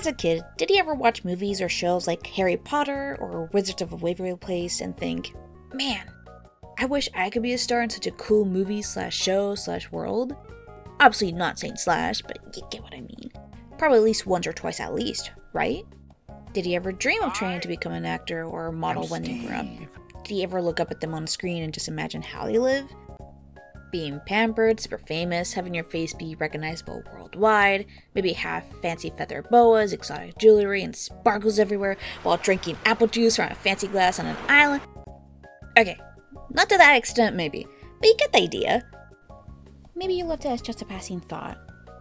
As a kid, did you ever watch movies or shows like Harry Potter or Wizards of Waverly Place and think, man, I wish I could be a star in such a cool movie slash show slash world? Obviously not saying slash, but you get what I mean. Probably at least once or twice at least, right? Did you ever dream of training to become an actor or a model when you grew up? Did you ever look up at them on screen and just imagine how they live? Being pampered, super famous, having your face be recognizable worldwide, maybe have fancy feather boas, exotic jewelry, and sparkles everywhere while drinking apple juice from a fancy glass on an island. Okay, not to that extent maybe, but you get the idea. Maybe you left it as just a passing thought.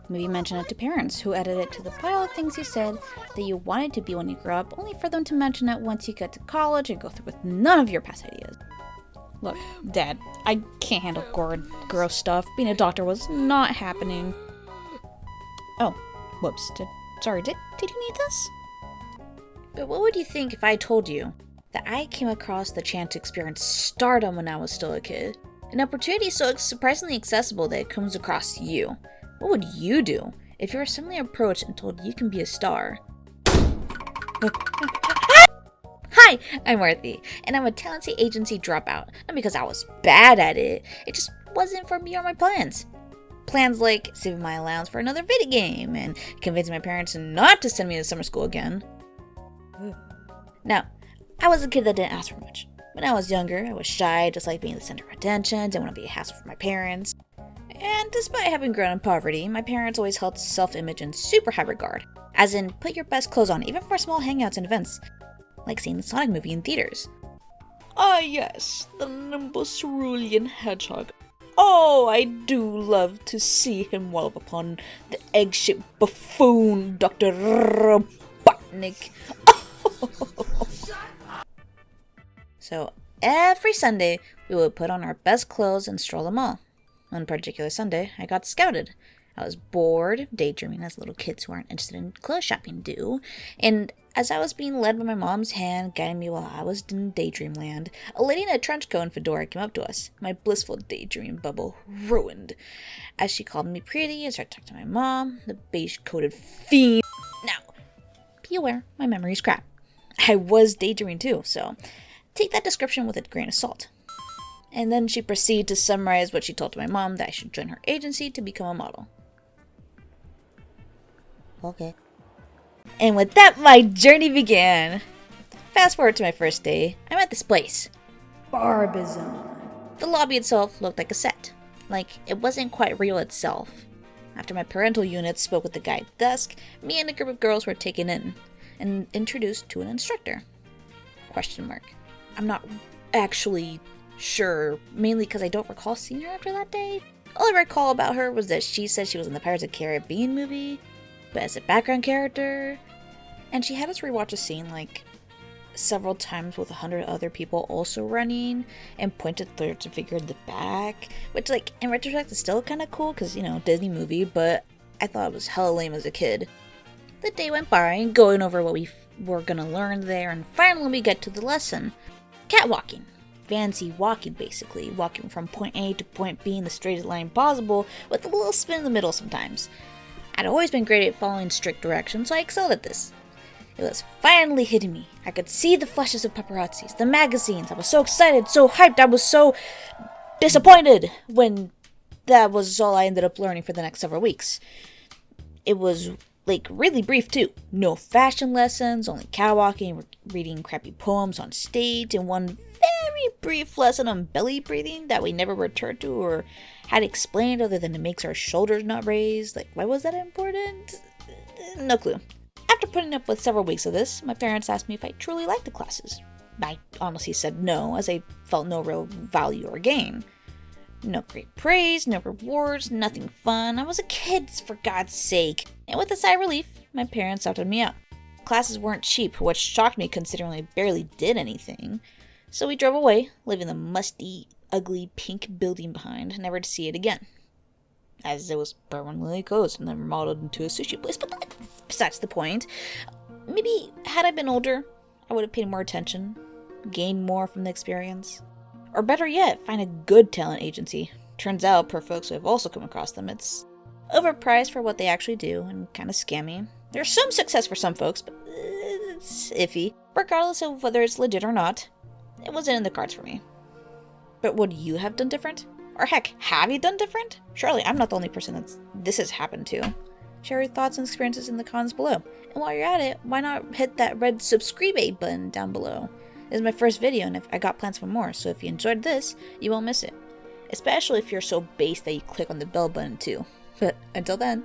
Maybe mention it to parents who added it to the pile of things you said that you wanted to be when you grew up, only for them to mention it once you get to college and go through with none of your past ideas. Look, Dad, I can't handle gore and gross stuff. Being a doctor was not happening. Oh, whoops. Did you need this? But what would you think if I told you that I came across the chance to experience stardom when I was still a kid? An opportunity so surprisingly accessible that it comes across you. What would you do if you were suddenly approached and told you can be a star? Hi, I'm Marthy, and I'm a talented agency dropout. Not because I was bad at it, it just wasn't for me or my plans. Plans like saving my allowance for another video game and convincing my parents not to send me to summer school again. Now, I was a kid that didn't ask for much. When I was younger, I was shy, just like being the center of attention, didn't want to be a hassle for my parents. And despite having grown in poverty, my parents always held self-image in super high regard. As in, put your best clothes on, even for small hangouts and events. Like seeing the Sonic movie in theaters. Ah yes, the nimble cerulean hedgehog. Oh, I do love to see him wallop upon the egg-shaped buffoon, Dr. Robotnik. So, every Sunday, we would put on our best clothes and stroll the mall. One particular Sunday, I got scouted. I was bored, daydreaming as little kids who aren't interested in clothes shopping do, and as I was being led by my mom's hand, guiding me while I was in daydream land, a lady in a trench coat and fedora came up to us, my blissful daydream bubble ruined. As she called me pretty and started talking to my mom, the beige-coated fiend. Now, be aware, my memory's crap. I was daydreaming too, so take that description with a grain of salt. And then she proceeded to summarize what she told to my mom, that I should join her agency to become a model. Okay. And with that, my journey began. Fast forward to my first day, I'm at this place. Barbizone. The lobby itself looked like a set. Like, it wasn't quite real itself. After my parental unit spoke with the guide Dusk, me and a group of girls were taken in and introduced to an instructor. ? I'm not actually sure, mainly because I don't recall seeing her after that day. All I recall about her was that she said she was in the Pirates of the Caribbean movie, but as a background character, and she had us rewatch a scene like several times with 100 other people also running and pointed towards a figure in the back, which like in retrospect is still kind of cool because, you know, Disney movie, but I thought it was hella lame as a kid. The day went by, going over what we were gonna learn there, and finally we get to the lesson. Catwalking. Fancy walking, basically. Walking from point A to point B in the straightest line possible, with a little spin in the middle sometimes. I'd always been great at following strict directions, so I excelled at this. It was finally hitting me. I could see the flashes of paparazzis, the magazines. I was so excited, so hyped, I was so disappointed when that was all I ended up learning for the next several weeks. It was like really brief too. No fashion lessons, only catwalking, reading crappy poems on stage, and one very brief lesson on belly breathing that we never returned to or had explained other than it makes our shoulders not raised. Like, why was that important? No clue. After putting up with several weeks of this, my parents asked me if I truly liked the classes. I honestly said no, as I felt no real value or gain. No great praise, no rewards, nothing fun. I was a kid, for God's sake. And with a sigh of relief, my parents opted me out. Classes weren't cheap, which shocked me considering I barely did anything. So we drove away, leaving the musty, ugly pink building behind, never to see it again. As it was permanently closed and then remodeled into a sushi place, but that's besides the point. Maybe had I been older, I would have paid more attention, gained more from the experience. Or better yet, find a good talent agency. Turns out, per folks who have also come across them, it's overpriced for what they actually do and kind of scammy. There's some success for some folks, but it's iffy. Regardless of whether it's legit or not, it wasn't in the cards for me. But would you have done different? Or heck, have you done different? Surely I'm not the only person this has happened to. Share your thoughts and experiences in the comments below. And while you're at it, why not hit that red subscribe button down below? This is my first video and I got plans for more, so if you enjoyed this, you won't miss it. Especially if you're so based that you click on the bell button too. But until then,